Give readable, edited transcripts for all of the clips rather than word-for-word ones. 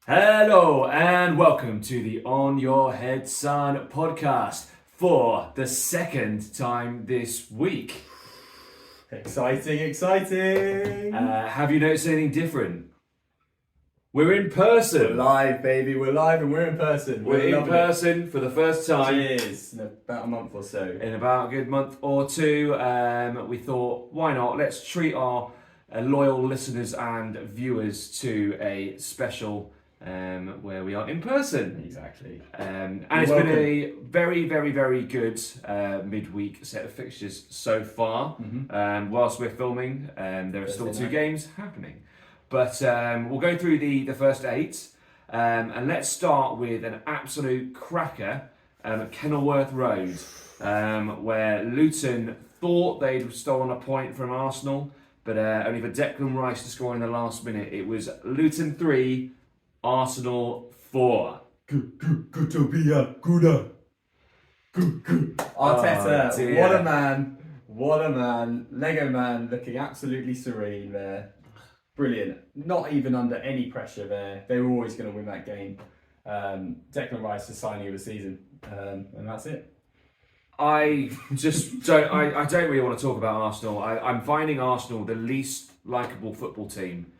Hello and welcome to the On Your Head Son podcast for the second time this week. Exciting! Have you noticed anything different? We're in person. We're live, baby. We're live and we're in person. We're in person for the first time. Cheers! In about a month or so. In about a good month or two. We thought, why not? Let's treat our loyal listeners and viewers to a special where we are in person. Exactly. And it's been a very, very, very good midweek set of fixtures so far. Whilst we're filming, there are still two games happening. But we'll go through the first eight. And let's start with an absolute cracker at Kenilworth Road, where Luton thought they'd stolen a point from Arsenal, but only for Declan Rice to score in the last minute. It was Luton 3, Arsenal 4. Good to be a gooder. Arteta, dear. what a man. Lego man looking absolutely serene there. Brilliant. Not even under any pressure there. They were always going to win that game. Declan Rice is signing of the season. And that's it. I just don't. I don't really want to talk about Arsenal. I'm finding Arsenal the least likeable football team,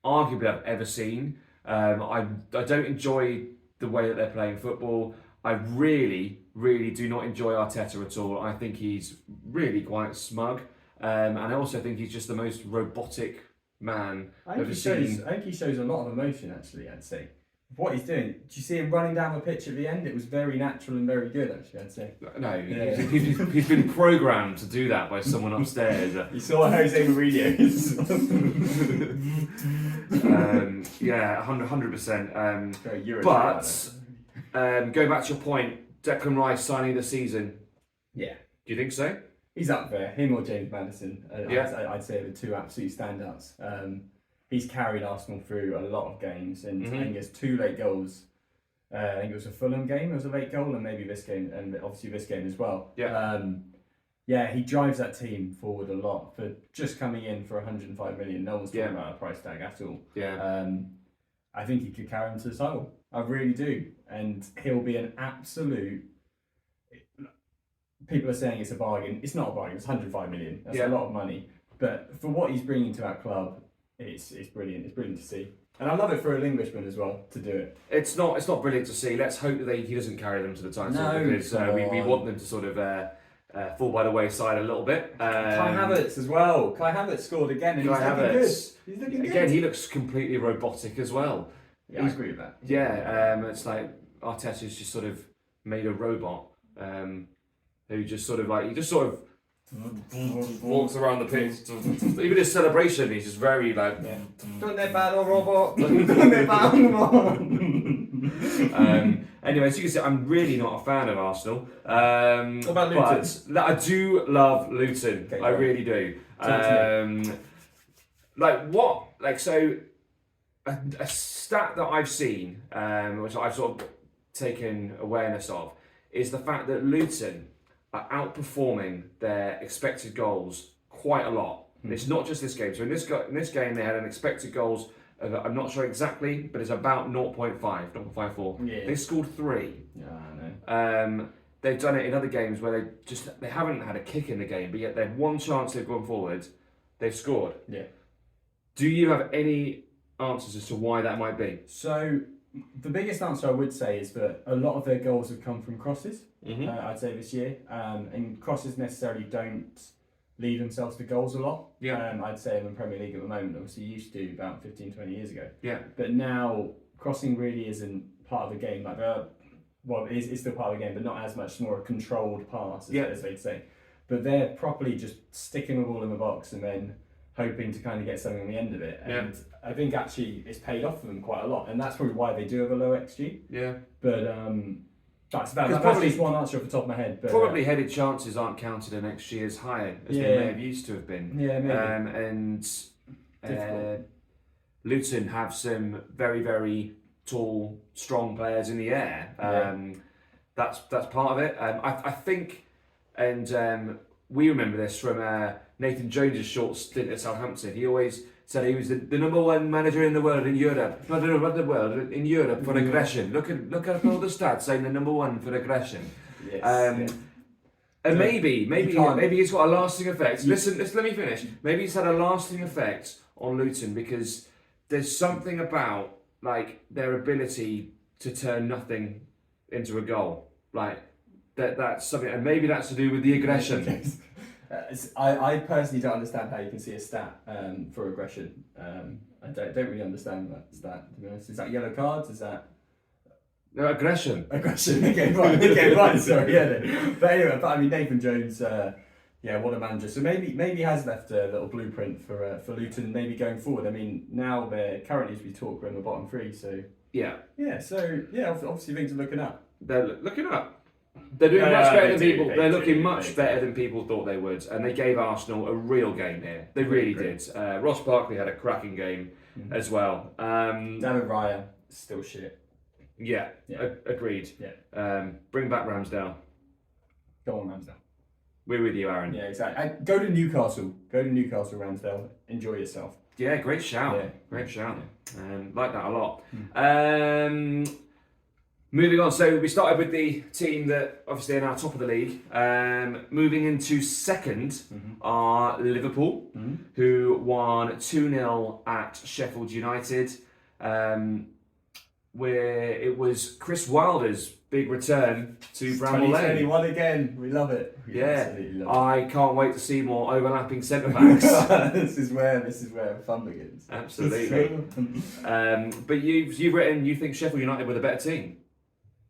arguably I've ever seen. I don't enjoy the way that they're playing football. I really, really do not enjoy Arteta at all. I think he's really quite smug, and I also think he's just the most robotic man I've ever seen. I think he shows a lot of emotion, actually, I'd say. What he's doing, do you see him running down the pitch at the end? It was very natural and very good, actually, I'd say. No, Yeah. he's been programmed to do that by someone upstairs. You saw Jose Mourinho. Yeah, 100%. Very Euro But going back to your point, Declan Rice signing the season. yeah, Do you think so? he's up there. Him or James Maddison. Yeah. I'd say the two absolute standouts. He's carried Arsenal through a lot of games, and I think there's 2 late goals. I think it was a Fulham game. It was a late goal, and maybe this game, and obviously this game as well. Yeah. Yeah, he drives that team forward a lot for just coming in for 105 million. No one's talking about a price tag at all. Yeah. I think he could carry him to the title. I really do, and he'll be an absolute. People are saying it's a bargain. It's not a bargain. It's 105 million. That's a lot of money, but for what he's bringing to that club, it's brilliant. It's brilliant to see, and I love it for an Englishman as well to do it. It's not brilliant to see. Let's hope that he doesn't carry them to the title, because we want them to sort of fall by the wayside a little bit. Kai Havertz as well. Kai Havertz scored again, and he's looking good. He's looking good. Again, he looks completely robotic as well. Yeah, I agree with that. Yeah, it's like Arteta's just sort of made a robot who just sort of walks around the pitch. Even his celebration, he's just very like. Don't battle, robot. Don't battle, Anyway, so you can see, I'm really not a fan of Arsenal. What about Luton? But I do love Luton. Okay, I really do. A stat that I've seen, which I've sort of taken awareness of, is the fact that Luton are outperforming their expected goals quite a lot. It's not just this game. So in this game, they had an expected goals of, I'm not sure exactly, but it's about 0.5, 0.54. Yeah. They scored 3. Yeah, I know. They've done it in other games where they haven't had a kick in the game, but yet they've one chance they've gone forward, they've scored. Yeah. Do you have any answers as to why that might be? So the biggest answer I would say is that a lot of their goals have come from crosses. I'd say this year, and crosses necessarily don't lead themselves to goals a lot. Yeah. I'd say in the Premier League at the moment, obviously used to about 15, 20 years ago. Yeah. But now crossing really isn't part of the game. Like it's still part of the game, but not as much. More a controlled pass, as they'd say. But they're properly just sticking the ball in the box and then hoping to kind of get something on the end of it. And I think actually it's paid off for them quite a lot, and that's probably why they do have a low XG. Yeah. But that's probably at least one answer off the top of my head. But, probably headed chances aren't counted in XG as high as they may have used to have been. Yeah, maybe. Luton have some very, very tall, strong players in the air. That's part of it. I think, and we remember this from Nathan Jones' short stint at Southampton. He always said he was the number one manager in the world in Europe. Not in the world, in Europe for aggression. Look at all the stats saying the number one for aggression. Yes. And maybe it's got a lasting effect. Listen, let me finish. Maybe it's had a lasting effect on Luton because there's something about like their ability to turn nothing into a goal. Like that's something, and maybe that's to do with the aggression. I personally don't understand how you can see a stat for aggression. I don't really understand that stat, to be honest. Is that yellow cards? Is that... No, aggression. Aggression, okay, right, sorry, yeah. But anyway, I mean, Nathan Jones, what a manager. So maybe he has left a little blueprint for Luton, maybe going forward. I mean, now they're currently, as we talk, we're in the bottom three, so... Obviously things are looking up. They're looking up. They're doing much better than people. They're looking much better than people thought they would, and they gave Arsenal a real game here. They really did. Ross Barkley had a cracking game as well. David Raya still shit. Yeah. Agreed. Yeah. Bring back Ramsdale. Go on, Ramsdale. We're with you, Aaron. Yeah, exactly. Go to Newcastle. Ramsdale. Enjoy yourself. Yeah, great shout. Yeah. Great shout. Like that a lot. Moving on, so we started with the team that obviously are now top of the league. Moving into second are Liverpool, who won 2-0 at Sheffield United, where it was Chris Wilder's big return to Bramall Lane. 2021 again, we love it. We absolutely love it. I can't wait to see more overlapping centre backs. This is where fun begins. Absolutely. But you've written you think Sheffield United were the better team.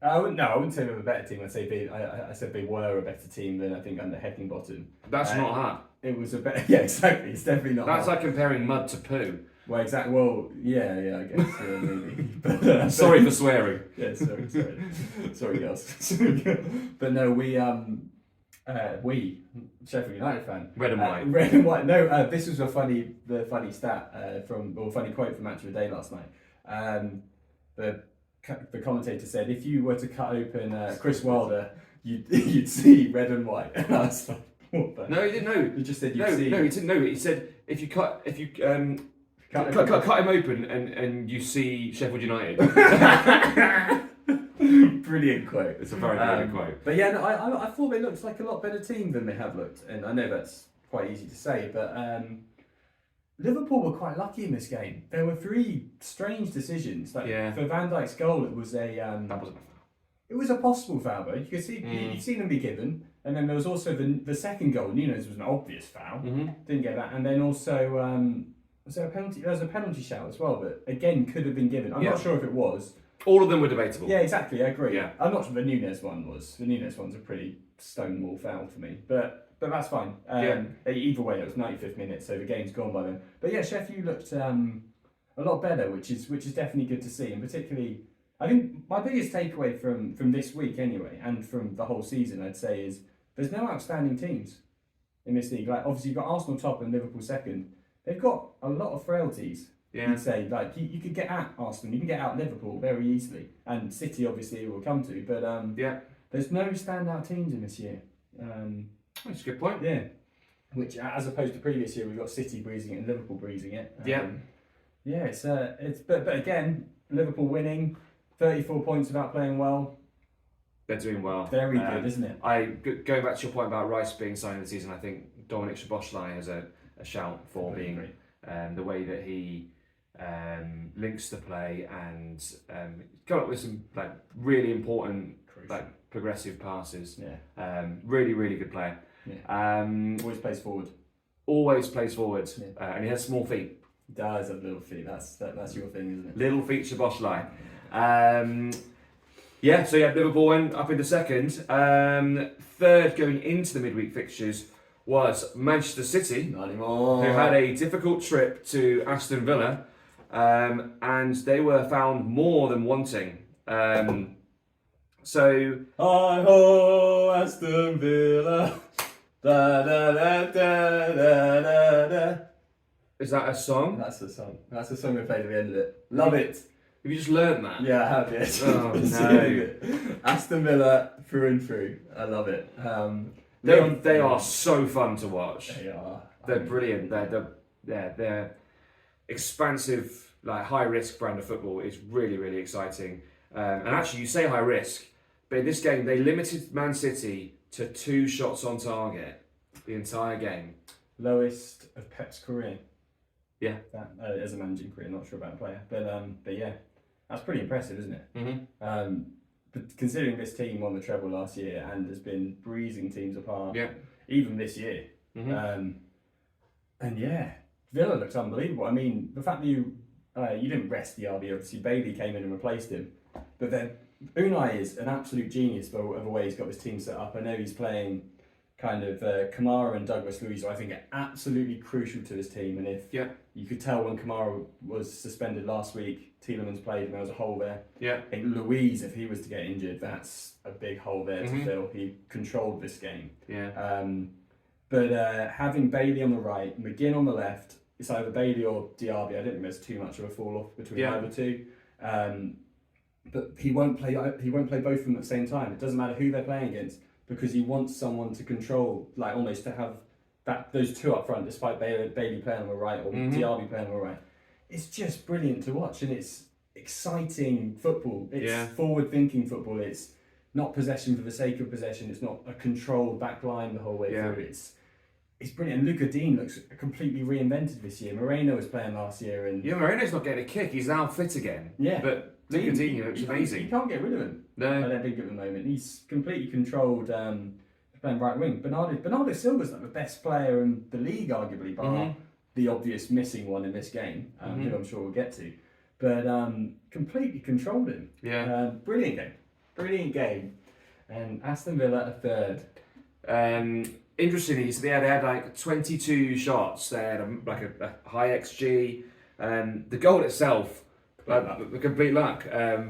I wouldn't say they were a better team. I said they were a better team than I think under Heckingbottom. That's not hard. It was a better. Yeah, exactly. It's definitely not. That's hard. like comparing mud to poo. Well, exactly. Well, yeah, I guess maybe. But, sorry for swearing. Yeah, sorry, girls. But no, we Sheffield United fan. Red and white. Red and white. No, this was the funny stat funny quote from Match of the Day last night. The commentator said, if you were to cut open Chris Wilder, you'd see red and white. And I was like, what the? No, he didn't know. He just said no, see. No, he didn't know. He said if you cut him open and you see Sheffield United. Brilliant quote. It's a very brilliant quote. But yeah, no, I thought they looked like a lot better team than they have looked, and I know that's quite easy to say, but. Liverpool were quite lucky in this game. There were three strange decisions. For Van Dijk's goal, it was a possible foul, though. You could see you'd seen them be given, and then there was also the second goal. Nunes was an obvious foul. Didn't get that, and then also was there a penalty? There was a penalty shout as well, but again could have been given. I'm not sure if it was. All of them were debatable. Yeah, exactly. I agree. Yeah. I'm not sure the Nunes one was. The Nunes one's a pretty stonewall foul for me, but that's fine. Either way, it was 95th minute, so the game's gone by then. But yeah, Sheffield looked a lot better, which is definitely good to see. And particularly, I think my biggest takeaway from this week anyway, and from the whole season, I'd say, is there's no outstanding teams in this league. Like obviously, you've got Arsenal top and Liverpool second. They've got a lot of frailties. Yeah. You'd say like you could get at Arsenal, you can get out Liverpool very easily, and City obviously will come to. But there's no standout teams in this year. That's a good point. Yeah, which as opposed to previous year, we've got City breezing it and Liverpool breezing it. But again, Liverpool winning, 34 points without playing well. They're doing well. Very good, isn't it? Going back to your point about Rice being signed this season, I think Dominic Szoboszlai has a shout for being the way that he links the play and come up with some like really important progressive passes. Yeah. Really, really good player. Yeah. Always plays forward. Yeah. And he has small feet. He does have little feet. That's your thing, isn't it? Little feet Szoboszlai. So Liverpool went up into second. Third going into the midweek fixtures was Manchester City, not anymore, who had a difficult trip to Aston Villa, and they were found more than wanting. So hi ho Aston Villa, da da da da da da da. Is that a song? That's a song. That's the song we played at the end of it. Love it. Have you just learnt that? Yeah, I have. Yes. Oh no. Aston Villa through and through. I love it. They are so fun to watch. They are. They're brilliant. They're expansive, like high risk brand of football is really, really exciting. And actually, you say high risk, but in this game they limited Man City to 2 shots on target the entire game. Lowest of Pep's career. Yeah. That, as a managing career, not sure about a player, but yeah, that's pretty impressive, isn't it? Mm-hmm. But considering this team won the treble last year and has been breezing teams apart, Yeah. even this year, and yeah, Villa looks unbelievable. I mean, the fact that you didn't rest the RB, obviously Bailey came in and replaced him, but then Unai is an absolute genius for the way he's got his team set up. I know he's playing kind of Kamara and Douglas Luiz, who I think are absolutely crucial to this team. And if you could tell when Kamara was suspended last week, Tielemans played and there was a hole there. Yeah. I think Luiz, if he was to get injured, that's a big hole there to fill. He controlled this game. Yeah. But having Bailey on the right, McGinn on the left, it's either Bailey or Diaby. I don't think there's too much of a fall off between either two. But he won't play both of them at the same time. It doesn't matter who they're playing against, because he wants someone to control, like almost to have those two up front, despite Bailey playing on the right or Diaby playing on the right. It's just brilliant to watch, and it's exciting football. It's forward-thinking football. It's not possession for the sake of possession. It's not a controlled back line the whole way through. It's brilliant. And Luca Dean looks completely reinvented this year. Moreno was playing last year, and Moreno's not getting a kick. He's now fit again. Yeah, but Luca Dean looks amazing. You can't get rid of him. No, I don't think at the moment. He's completely controlled. Playing right wing. Bernardo Silva's like the best player in the league, arguably, bar the obvious missing one in this game, who I'm sure we'll get to. But completely controlled him. Yeah. Brilliant game. And Aston Villa a third. Interestingly, so they had like 22 shots. They had a high XG. The goal itself, the complete luck.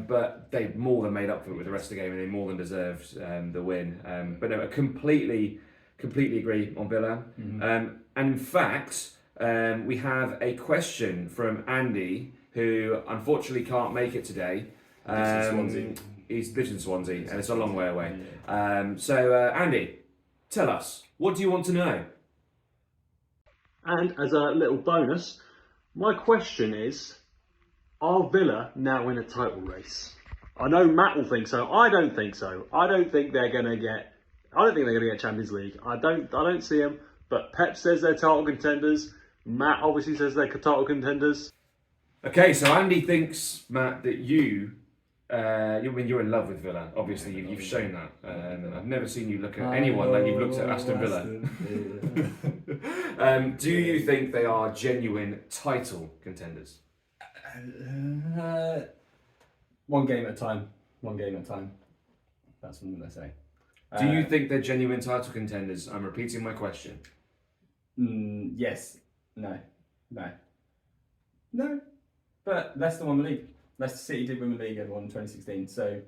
But they more than made up for it with the rest of the game, and they more than deserved the win. But no, I completely agree on Villa. And in fact, we have a question from Andy, who unfortunately can't make it today. He lives in Swansea, and it's a long way away. So Andy, tell us, what do you want to know? And as a little bonus, my question is, are Villa now in a title race? I know Matt will think so. I don't think so. I don't think they're going to get Champions League. I don't see them. But Pep says they're title contenders. Matt obviously says they're title contenders. Okay, so Andy thinks, Matt, that you're in love with Villa. Obviously, you've shown that. I've never seen you look at anyone like you've looked at Aston Villa. Do you think they are genuine title contenders? One game at a time. That's what I'm going to say. Do you think they're genuine title contenders? I'm repeating my question. Yes. No. But Leicester won the league. Leicester City did win the league, everyone, in 2016. So,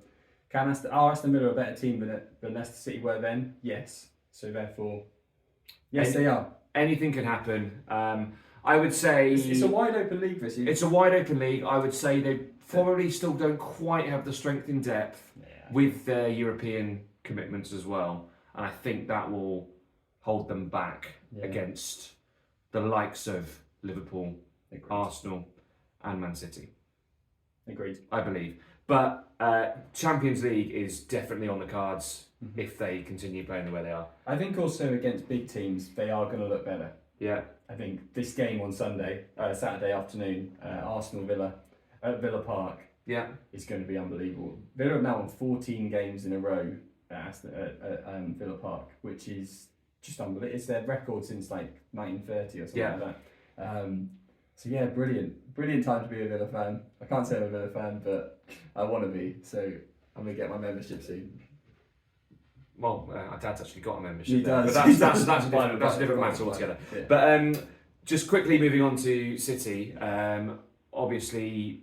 are Aston Villa a better team than Leicester City were then? Yes. So therefore, yes, they are. Anything can happen. I would say it's a wide open league this year. It's a wide open league. I would say they probably still don't quite have the strength in depth with their European commitments as well, and I think that will hold them back against the likes of Liverpool, Arsenal, and Man City. Agreed. I believe. But Champions League is definitely on the cards if they continue playing the way they are. I think also against big teams, they are going to look better. Yeah. I think this game on Saturday afternoon, Arsenal Villa at Villa Park, is going to be unbelievable. Villa have now won 14 games in a row at Villa Park, which is just unbelievable. It's their record since like 1930 or something like that. So yeah, brilliant time to be a Villa fan. I can't say I'm a Villa fan, but I want to be. So I'm gonna get my membership soon. Well, our dad's actually got a membership. He does. But that's a different matter altogether. Yeah. But just quickly moving on to City. Obviously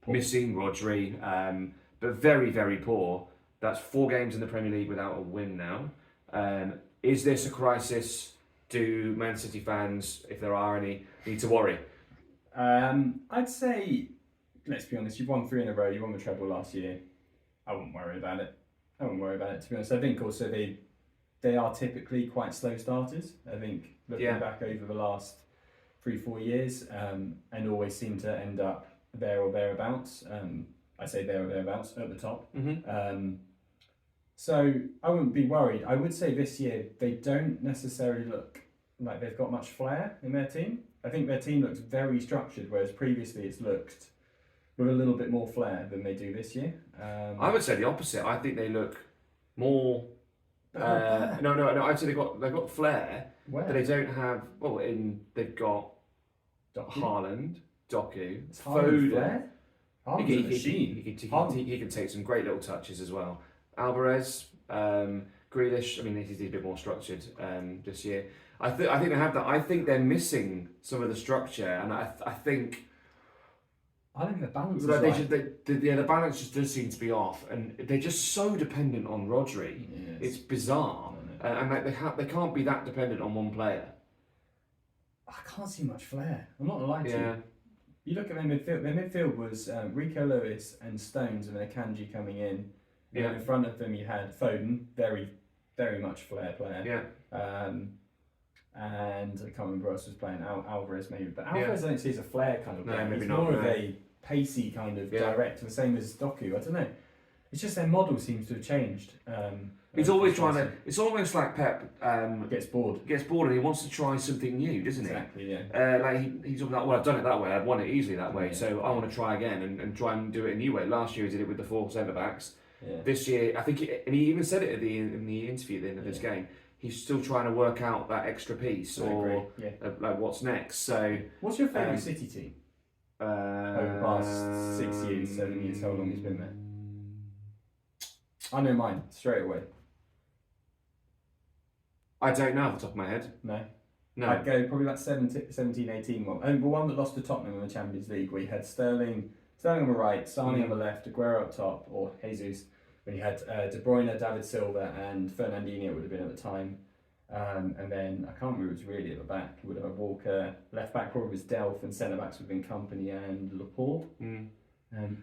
missing Rodri, but very, very poor. That's 4 games in the Premier League without a win now. Is this a crisis? Do Man City fans, if there are any, need to worry? I'd say, let's be honest, you've won 3 in a row, you won the treble last year. I wouldn't worry about it, to be honest. I think also they are typically quite slow starters. I think looking back over the last 3-4 years, and always seem to end up there or thereabouts. I say there or thereabouts at the top. So I wouldn't be worried. I would say this year they don't necessarily look like they've got much flair in their team. I think their team looks very structured, whereas previously it's looked with a little bit more flair than they do this year. I would say the opposite. I think they look more. No. I'd say they've got flair, Where? but they don't have. Well, they've got Doku? Haaland, Doku, Is Haaland Foden. flair? Haaland's a machine. He can take some great little touches as well. Alvarez, Grealish. I mean, he's a bit more structured this year. I think they have that. I think they're missing some of the structure, and I think. I think the balance is Like right. the balance just does seem to be off, and they're just so dependent on Rodri. Yes. It's bizarre, and like they can't be that dependent on one player. I can't see much flair. I'm not gonna lie to Yeah. you. You look at their midfield. Their midfield was Rico Lewis and Stones, and then Akanji coming in. And Yeah. then in front of them you had Foden, very, very much flair player. Yeah. And I can't remember who else was playing. Alvarez maybe, but Alvarez I don't see as a flair kind of No, player. maybe He's not, more of no. a pacey kind of Yeah. director, the same as Doku. I don't know. It's just their model seems to have changed. He's always trying to. It's almost like Pep gets bored. gets bored and he wants to try something new, doesn't he? Exactly. Yeah. Like he's always like, well, I've done it that way. I've won it easily that way, Yeah. so I want to try again and try and do it a new way. Last year he did it with the 4 centre backs. Yeah. This year, I think, and he even said it in the interview at the end of this game. He's still trying to work out that extra piece I or agree, yeah. like what's next. So What's your favourite City team over the past 6 years, 7 years? How long he's been there? I know mine straight away. I don't know off the top of my head. No. No. I'd go probably like 17, 18 one. And the one that lost to Tottenham in the Champions League, where you had Sterling on the right, Sane on the left, Aguero up top, or Jesus. When you had De Bruyne, David Silva, and Fernandinho would have been at the time. And then I can't remember who was really at the back. You would have had Walker. Left back probably was Delph, and centre backs would have been Company and Laporte.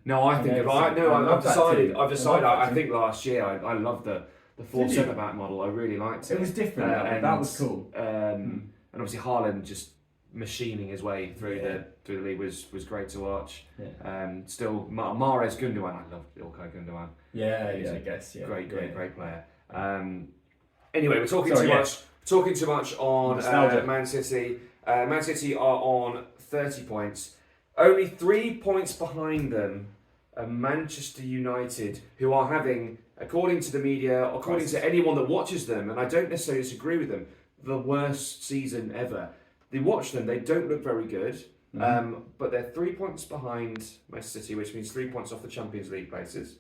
No, I've decided. I think last year I loved the 4 Did you? centre back model. I really liked it. It was different. That was cool. And obviously Haaland just machining his way through the league was great to watch. Yeah. Still Mahrez Gundogan. I loved Ilkay Gundogan. Yeah, He's I a guess. Yeah. Great Yeah. player. Anyway, we're talking Sorry, too yeah. much. Talking too much on Nostalgia. Man City. Man City are on 30 points. Only 3 points behind them are Manchester United, who are having, according to the media, according to anyone that watches them, and I don't necessarily disagree with them, the worst season ever. They watch them, they don't look very good, but they're 3 points behind Manchester City, which means 3 points off the Champions League places.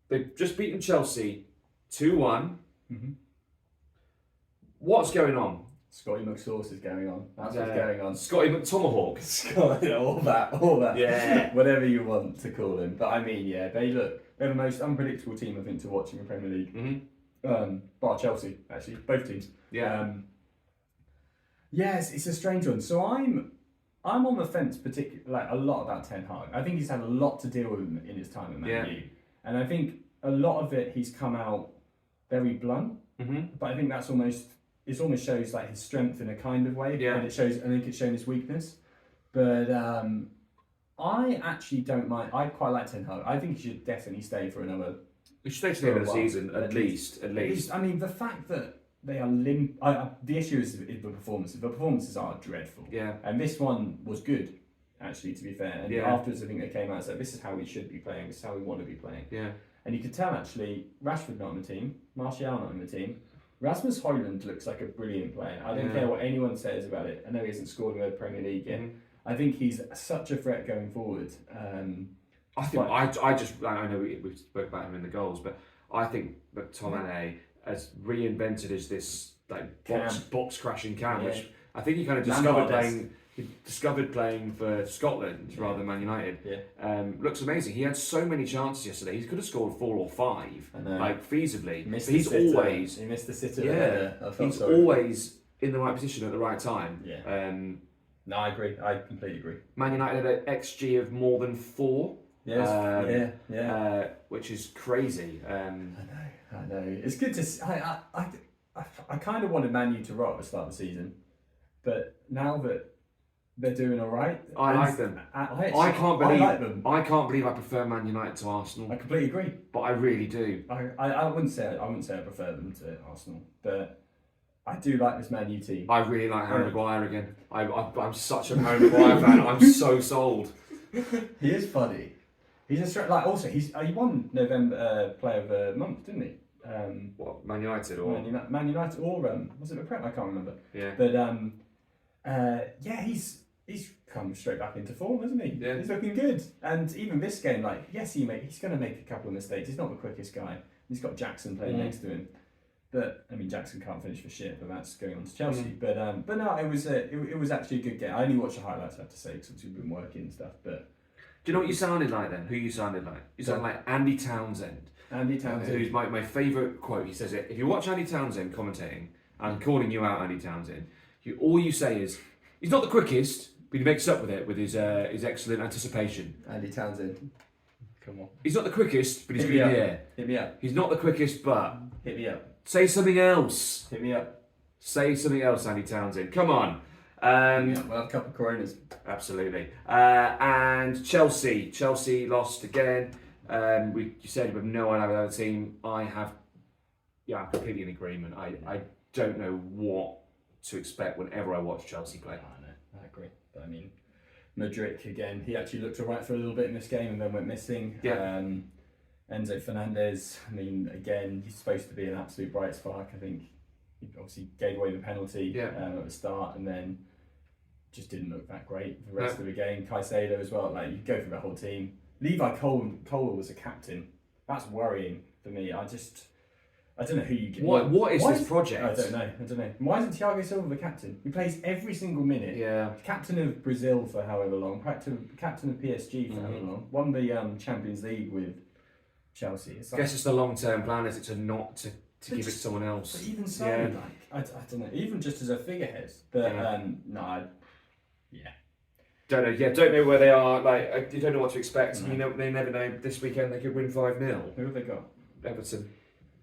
They've just beaten Chelsea 2-1. What's going on? Scotty McSauce is going on. That's what's going on. Scotty McTomahawk. Scotty, all that. Yeah. Whatever you want to call him. But I mean, yeah, they're the most unpredictable team, I think, to watch in the Premier League. Bar Chelsea, actually. Both teams. Yeah. Yes, it's a strange one. So I'm on the fence, particularly like a lot about Ten Hag. I think he's had a lot to deal with in his time at Man U, and I think a lot of it he's come out very blunt. But I think it almost shows like his strength in a kind of way. Yeah. And I think it's shown his weakness. But I actually don't mind. I quite like Ten Hag. I think he should definitely stay for another. We should stay to the end of the for a while. season, at least. I mean, the fact that they are the issue is the performances. The performances are dreadful. Yeah. And this one was good, actually, to be fair. And afterwards, I think they came out and said, this is how we should be playing, this is how we want to be playing. Yeah. And you could tell, actually, Rashford not in the team, Martial not in the team. Rasmus Højlund looks like a brilliant player. I don't care what anyone says about it. I know he hasn't scored in the Premier League yet. I think he's such a threat going forward. I know we spoke about him in the goals, but I think that McTominay has reinvented as this like box crashing cam, which I think he kind of discovered playing for Scotland rather than Man United. Looks amazing. He had so many chances yesterday. He could have scored 4 or 5, like feasibly. He missed the sitter. He's always in the right position at the right time. No, I agree. I completely agree. Man United had an XG of more than 4. Which is crazy. I know. It's good to see. I kind of wanted Man U to rot at the start of the season, but now that they're doing all right. I like them. I can't believe I prefer Man United to Arsenal. I completely agree. But I really do. I wouldn't say I prefer them to Arsenal, but I do like this Man U team. I really like Harry Maguire again. I'm such a Harry Maguire fan. I'm so sold. He is funny. He's a also he won November Player of the Month, didn't he? What, Man United or Man United or was it the Prem? I can't remember. Yeah. But he's come straight back into form, hasn't he? Yeah. He's looking good. And even this game, like, yes, he's going to make a couple of mistakes. He's not the quickest guy. He's got Jackson playing next to him. But I mean, Jackson can't finish for shit, but that's going on to Chelsea. But no, it was actually a good game. I only watched the highlights, I have to say, because we've been working and stuff. But do you know what you sounded like then? Who you sounded like? You sounded like Andy Townsend. Andy Townsend. Who's my favourite quote. He says it. If you watch Andy Townsend commentating, I'm calling you out, Andy Townsend. All you say is, he's not the quickest, but he makes up with it with his excellent anticipation. Andy Townsend. Come on. He's not the quickest, but he's good in the air. Hit me up. He's not the quickest, but hit me up. Say something else. Hit me up. Say something else, Andy Townsend. Come on. We'll have a couple of Coronas. Absolutely. And Chelsea lost again. You said we have no idea about the team. I'm completely in agreement. I don't know what to expect whenever I watch Chelsea play. I agree. But I mean, Mudryk again, he actually looked alright for a little bit in this game and then went missing. Yeah. Enzo Fernandez, I mean, again, he's supposed to be an absolute bright spark. I think he obviously gave away the penalty at the start and then just didn't look that great for the rest of the game. Caicedo as well, like you go through the whole team. Levi Cole was a captain. That's worrying for me. I don't know who you get. What is this project? I don't know. Why isn't Thiago Silva the captain? He plays every single minute. Yeah. Captain of Brazil for however long. Captain of PSG for however long. Won the Champions League with Chelsea. I guess it's the long-term plan, is it, to give it to someone else? But even so, I don't know. Even just as a figurehead. But Don't know. Yeah, don't know where they are. Like, you don't know what to expect. No. They never know. This weekend they could win 5-0. Who have they got? Everton.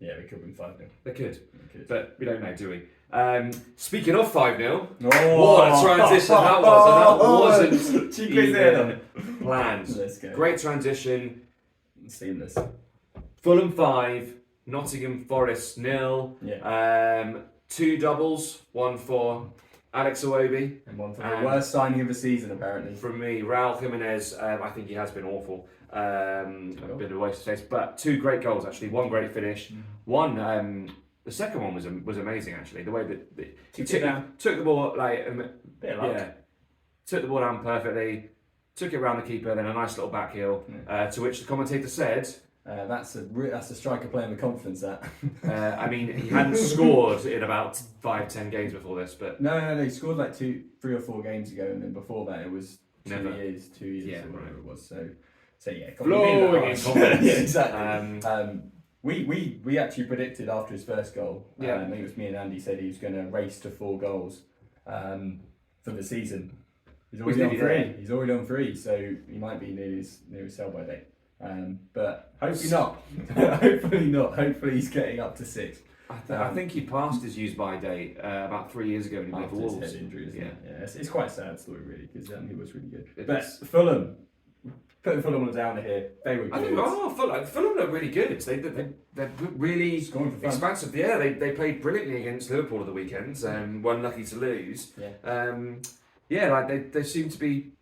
Yeah, we could win 5-0. They could. But we don't know, do we? Speaking of 5-0, what a transition that was. And that wasn't even planned. Let's go. Great transition. Seamless. Fulham 5, Nottingham Forest 0. Yeah. 2 doubles, 1 for Alex Iwobi. And one for the worst signing of the season, apparently. From me, Raul Jimenez. I think he has been awful. A bit of a waste of space. But 2 great goals, actually. 1 great finish. One, the second one was amazing, actually. The way that he took the ball, took the ball down perfectly, took it around the keeper, then a nice little back heel, to which the commentator said, that's a striker playing with confidence, that. I mean, he hadn't scored in about 5-10 games before this, but... No, he scored like 3 or 4 games ago, and then before that it was 2 years or whatever it was, so yeah. Flowing in confidence. Yeah, exactly. We actually predicted after his first goal, I think it was me and Andy said he was going to race to 4 goals for the season. He's already on 3. He's already on 3, so he might be near his sell-by date. But hopefully not. Hopefully not. Hopefully he's getting up to 6. I think he passed his use-by date about 3 years ago when he played for Wolves. Head injury, it's quite a sad story really, because he was really good. But Fulham, putting Fulham on the downer here, they were good. Fulham look really good. They're really expansive. Yeah, they played brilliantly against Liverpool at the weekends, were unlucky to lose. They seem to be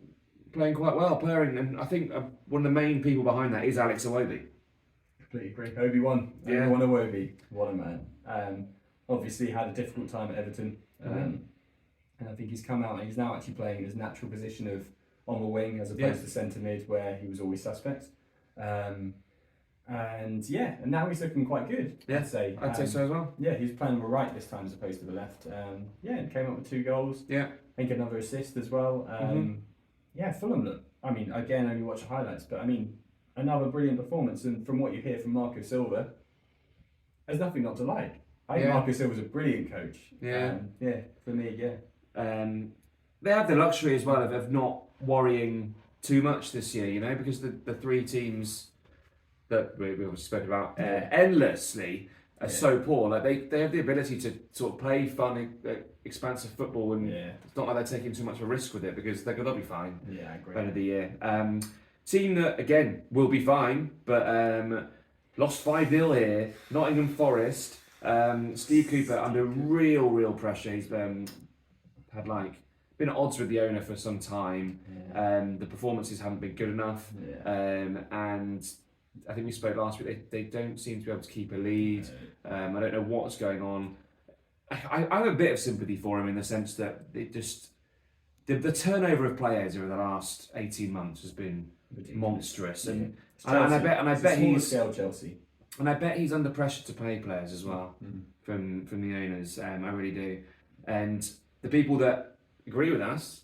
playing quite well, pairing, and I think one of the main people behind that is Alex Iwobi. Completely agree. Obi-Wan. Obi-Wan Iwobi. What a man. Obviously had a difficult time at Everton, and I think he's come out and he's now actually playing in his natural position of on the wing as opposed to centre mid where he was always suspect. And now he's looking quite good. Yeah, I'd say so as well. Yeah, he's playing on the right this time as opposed to the left. And came up with 2 goals. Yeah, I think another assist as well. Fulham look. I mean, again, only watch the highlights, but I mean, another brilliant performance. And from what you hear from Marco Silva, there's nothing not to like. I think Marco Silva's a brilliant coach. For me. They have the luxury as well of not worrying too much this year, because the 3 teams that we've spoken about endlessly are so poor. Like they have the ability to sort of play fun, expansive football, and it's not like they're taking too much of a risk with it because they'll be fine. Yeah, I agree. End of the year. Team that again will be fine, but lost 5-0 here. Nottingham Forest. Steve Cooper under real pressure. He's had been at odds with the owner for some time. The performances haven't been good enough, and I think we spoke last week. They don't seem to be able to keep a lead. I don't know what's going on. I have a bit of sympathy for him in the sense that it just the turnover of players over the last 18 months has been monstrous, and I bet he's scale Chelsea. And I bet he's under pressure to pay players as well from the owners. I really do. And the people that agree with us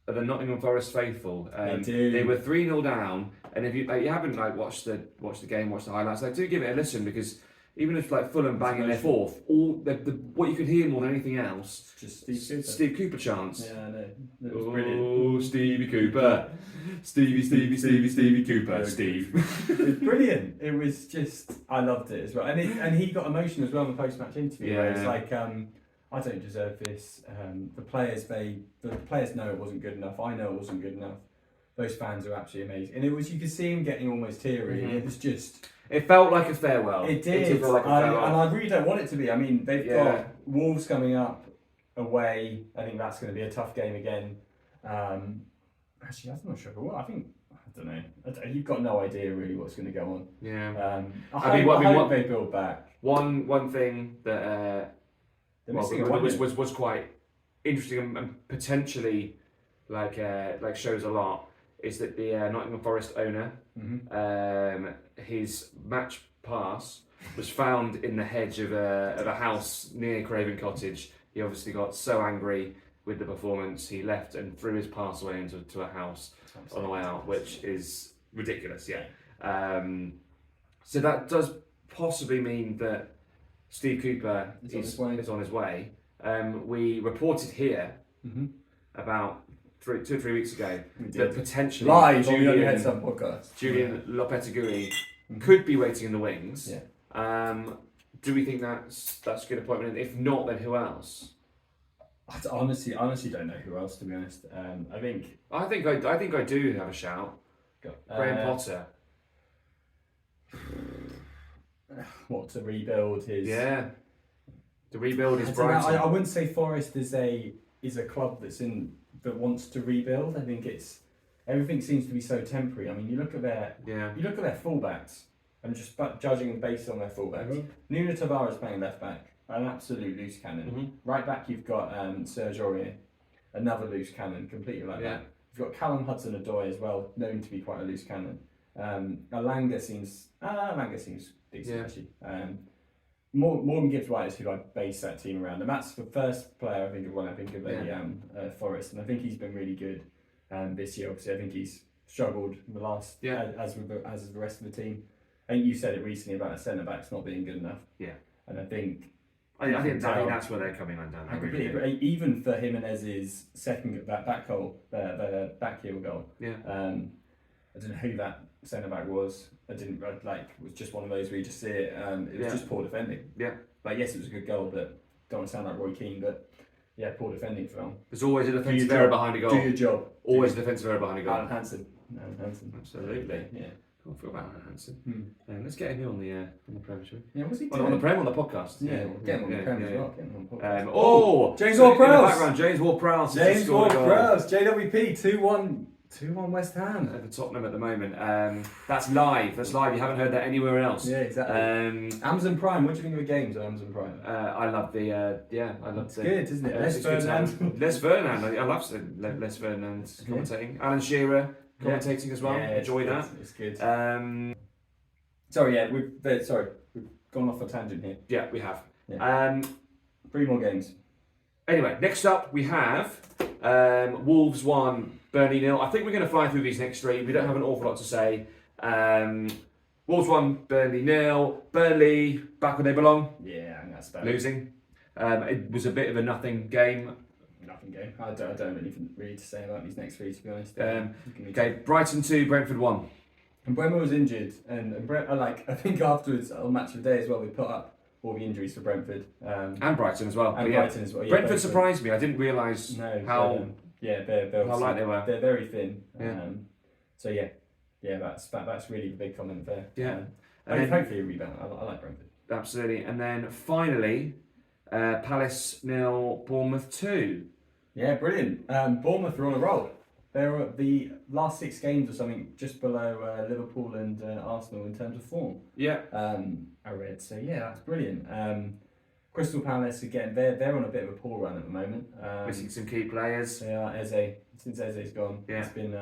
are the Nottingham Forest faithful. They were 3-0 down, and if you haven't watched the game, watched the highlights, do give it a listen, because even if Fulham banging their fourth, all what you could hear more than anything else, it's just Steve Cooper chants. Yeah, I know. It was brilliant. Oh, Stevie Cooper, Stevie Cooper, Steve. It was brilliant. It was just, I loved it as well, and he got emotional as well in the post-match interview. Where it's like, I don't deserve this. The players know it wasn't good enough. I know it wasn't good enough. Those fans are absolutely amazing, and it was, you could see him getting almost teary. It was just. It felt like a farewell. It did. Feel like a farewell. And I really don't want it to be. I mean, they've got Wolves coming up away. I think that's going to be a tough game again. Actually, I'm not sure. But I don't know. You've got no idea really what's going to go on. Yeah. I hope they build back. One thing that was quite interesting and potentially shows a lot is that the Nottingham Forest owner, his match pass was found in the hedge of a house near Craven Cottage. He obviously got so angry with the performance, he left and threw his pass away into a house on the way out, which is ridiculous. So that does possibly mean that Steve Cooper is on his way. We reported here about 2 or 3 weeks ago that potentially live on the Only Heads Up podcast, Julian Lopetegui could be waiting in the wings. Do we think that's a good appointment? And if not, then who else? I honestly don't know who else, to be honest. I think I do have a shout. Graham Potter. What, to rebuild his? Yeah, to rebuild his Brighton. I wouldn't say Forest is a club that wants to rebuild. I think everything seems to be so temporary. I mean, you look at their fullbacks, and just judging them based on their fullbacks. Nuno Tavares playing left back, an absolute loose cannon. Right back, you've got Serge Aurier, another loose cannon, completely like that. You've got Callum Hudson-Odoi as well, known to be quite a loose cannon. Alanga seems decent actually. Morgan Gibbs-White is who I base that team around, and that's the first player I think of Forest, and I think he's been really good this year. Obviously, I think he's struggled in the last as the rest of the team. I think you said it recently about centre backs not being good enough. Yeah, and I think that's where they're coming undone. I completely agree. Even for Jimenez's second back heel goal. Yeah. I don't know who that centre back was. It was just one of those where you just see it. It was just poor defending. Yeah. Yes, it was a good goal, but don't want to sound like Roy Keane, but poor defending for them. There's always a defensive error behind a goal. Do your job. Always a defensive error behind a goal. Alan Hansen. Absolutely. Yeah. I feel about Alan Hansen. Let's get him here on the Prem, shall we? Yeah, what's he doing? On the Prem, on the podcast. Yeah, we'll get him on the Prem as well. Get him on the podcast. James Ward-Prowse. James Ward-Prowse. James Ward-Prowse. JWP 2-1 West Ham. At the Tottenham at the moment. That's live. You haven't heard that anywhere else. Yeah, exactly. Amazon Prime. What do you think of the games on Amazon Prime? I love the. It's good, isn't it? Les Ferdinand. I love Les Ferdinand commentating. Alan Shearer commentating as well. Enjoy that. It's good. We've gone off a tangent here. Yeah, we have. Yeah. 3 more games. Anyway, next up we have Wolves 1, Burnley 0. I think we're going to fly through these next 3. We don't have an awful lot to say. Wolves 1, Burnley 0. Burnley back where they belong. Yeah, I think that's better. Losing. It was a bit of a nothing game. I don't have anything really to say about these next 3, to be honest. Brighton 2, Brentford 1. And Bremer was injured, and I think afterwards on Match of the Day as well, we put up all the injuries for Brentford. And Brighton as well. And Brighton as well. Yeah, Brentford surprised me. I didn't realise how light they were. They're very thin. Yeah. So that's really the big comment there. Yeah. Hopefully a rebound. I like Brentford. Absolutely. And then finally, Palace 0, Bournemouth 2. Yeah, brilliant. Bournemouth are on a roll. They're the last 6 games or something just below Liverpool and Arsenal in terms of form. Yeah. I read. So yeah, that's brilliant. Crystal Palace again. They're on a bit of a poor run at the moment. Missing some key players. They are. Since Eze's gone, Yeah. it's been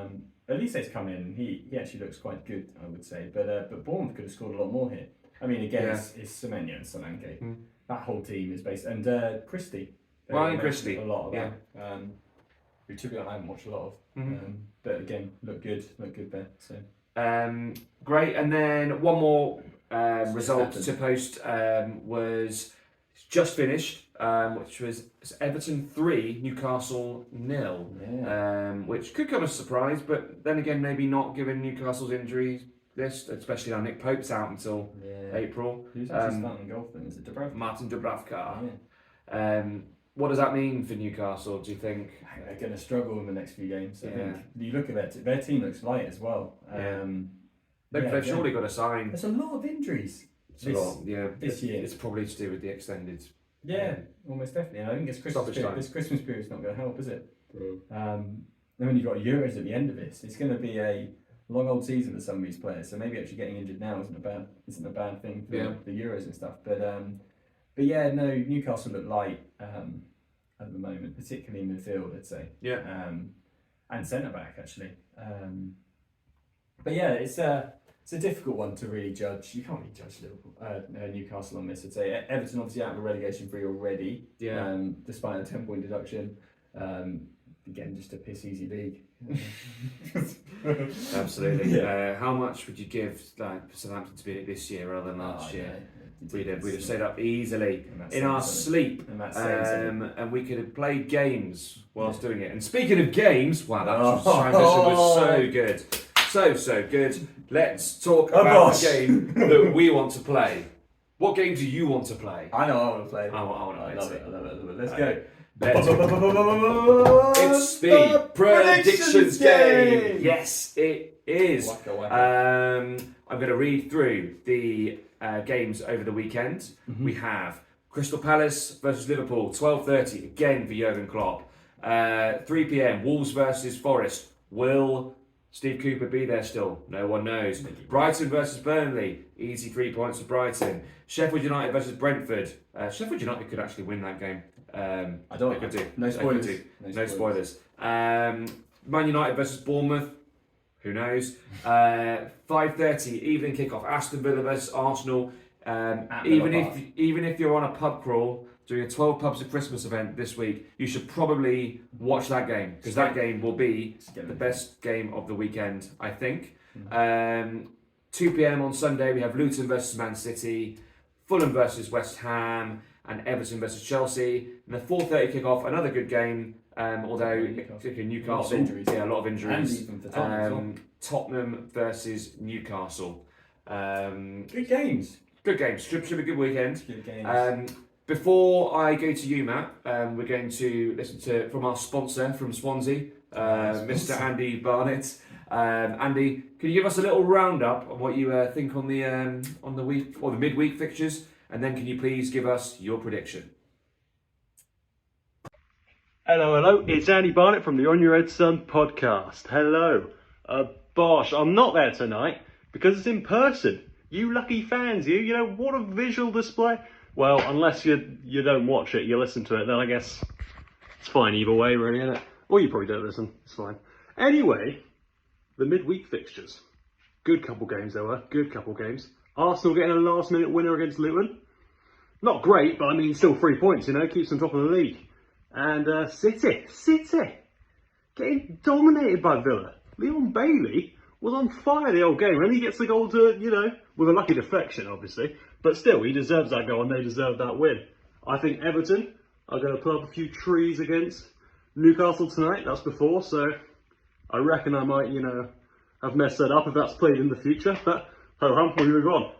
at least Eze's come in. He actually looks quite good, I would say. But Bournemouth could have scored a lot more here. I mean, again, it's Semenyo and Solanke. That whole team is based, and Christie. Ryan Christie. A lot of that. Who to be honest, I haven't watched a lot of. But again, look good there. So. Great, and then one more result to post was just finished, which was Everton 3, Newcastle 0, which could come as a surprise, but then again, maybe not given Newcastle's injury list, especially now Nick Pope's out until April. Who's actually starting golf then? Is it Dubravka? Martin Dubravka. What does that mean for Newcastle, do you think? They're going to struggle in the next few games. I think you look at their team looks light as well. They've surely got a sign. There's a lot of injuries this year. It's probably to do with the extended. Yeah, almost definitely. And I think this Christmas period's not going to help, is it? And when you've got Euros at the end of this, it's going to be a long old season for some of these players. So maybe actually getting injured now isn't a bad thing for the Euros and stuff. But yeah, no, Newcastle look light at the moment, particularly in midfield, I'd say. Yeah. And centre back actually. But yeah, it's a difficult one to really judge. You can't really judge Newcastle on this. I'd say Everton obviously out of the relegation free already. Yeah. Despite a 10-point deduction. Again, just a piss easy league. Absolutely. How much would you give Southampton to be this year rather than last year? We'd have stayed up easily in our sleep, and we could have played games whilst doing it. And speaking of games, wow, that transition was so good, so good. Let's talk about the game that we want to play. What game do you want to play? I know I want to play. I want to play. I love it. Let's go. It's the predictions game. Yes, it is. I'm going to read through the games over the weekend. We have Crystal Palace versus Liverpool, 12:30, again for Jurgen Klopp. 3 p.m, Wolves versus Forest. Will Steve Cooper be there still? No one knows. Brighton versus Burnley, easy 3 points for Brighton. Sheffield United versus Brentford. Sheffield United could actually win that game. I don't. They could do. No spoilers. No spoilers. Man United versus Bournemouth. Who knows? 5:30 evening kickoff. Aston Villa versus Arsenal. Even if you're on a pub crawl doing a 12 pubs of Christmas event this week, you should probably watch that game because that game will be the best game of the weekend, I think. 2 p.m. on Sunday we have Luton versus Man City, Fulham versus West Ham, and Everton versus Chelsea. And the 4:30 kickoff, another good game. Although Newcastle, a lot of injuries. And even for Tottenham, Tottenham versus Newcastle. Good games. Good games. Should be a good weekend. Good games. Before I go to you, Matt, we're going to listen from our sponsor from Swansea, Mr. Andy Barnett. Andy, can you give us a little roundup on what you think on the week or the midweek fixtures, and then can you please give us your prediction? Hello, it's Andy Barnett from the On Your Red Sun podcast. Hello. Bosh, I'm not there tonight because it's in person. You lucky fans, you know, what a visual display. Well, unless you don't watch it, you listen to it, then I guess it's fine either way, really, isn't it? Or you probably don't listen, it's fine. Anyway, the midweek fixtures. Good couple games there were, good couple games. Arsenal getting a last minute winner against Luton. Not great, but I mean, still 3 points, you know, keeps them top of the league. And City, getting dominated by Villa. Leon Bailey was on fire the whole game, and he gets the goal to, you know, with a lucky deflection, obviously. But still, he deserves that goal, and they deserve that win. I think Everton are going to put up a few trees against Newcastle tonight. That's before, so I reckon I might, you know, have messed that up if that's played in the future. But ho hum, we move on.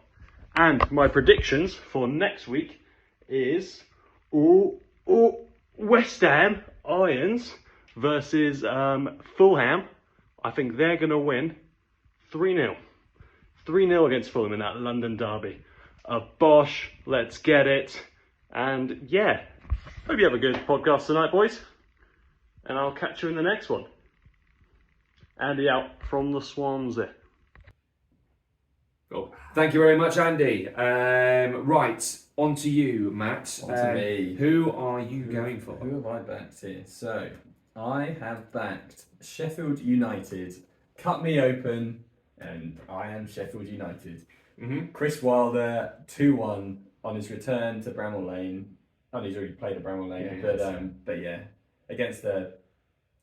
And my predictions for next week is West Ham Irons versus Fulham. I think they're going to win 3-0. 3-0 against Fulham in that London derby. Bosh, let's get it. And yeah, hope you have a good podcast tonight, boys. And I'll catch you in the next one. Andy out from the Swansea. Cool. Thank you very much, Andy. Right, on to you, Matt. On to me. Who are you going for? Who have I backed here? So, I have backed Sheffield United. Cut me open, and I am Sheffield United. Mm-hmm. Chris Wilder, 2-1 on his return to Bramall Lane. Oh, he's already played at Bramall Lane, but yeah, against a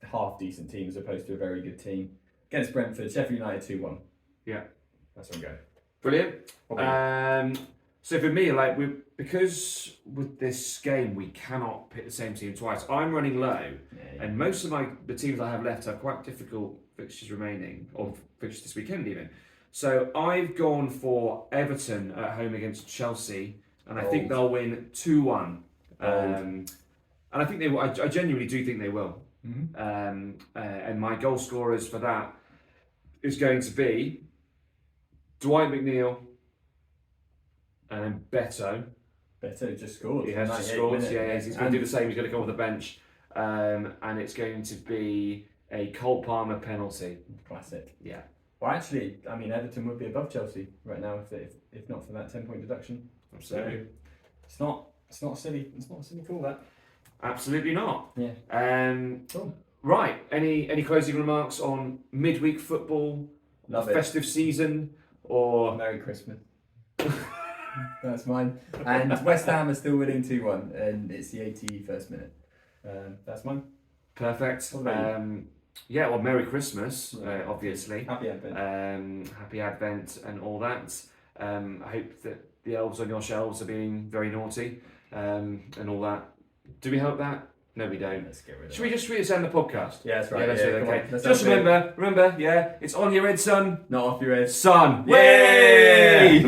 half-decent team as opposed to a very good team. Against Brentford, Sheffield United 2-1. Yeah. That's where I'm going. Brilliant. So for me, because with this game we cannot pick the same team twice. I'm running low, and most of the teams I have left have quite difficult fixtures remaining, or fixtures this weekend even. So I've gone for Everton at home against Chelsea, and I think they'll win 2-1. And I think they will. I genuinely do think they will. Mm-hmm. And my goal scorers for that is going to be Dwight McNeil and Beto. Beto just scored. He has just scored. Yeah, he's going to do the same. He's going to go off the bench, and it's going to be a Cole Palmer penalty. Classic. Yeah. Well, actually, I mean, Everton would be above Chelsea right now if not for that 10-point deduction. Absolutely. So it's not a silly call, that. Absolutely not. Yeah. Cool. Right. Any closing remarks on midweek football, festive season, or Merry Christmas? That's mine. And West Ham are still winning 2-1, and it's the 81st minute. That's mine. Perfect. Yeah, well, Merry Christmas, obviously. Happy Advent. Happy Advent and all that. I hope that the elves on your shelves are being very naughty and all that. Do we hope that? No, we don't. Let's get rid of Should we just end the podcast? Yeah, that's right. Yeah, let's do it, okay. Let's just remember, yeah, it's on your head, son. Not off your head. Son. Yay! Yay!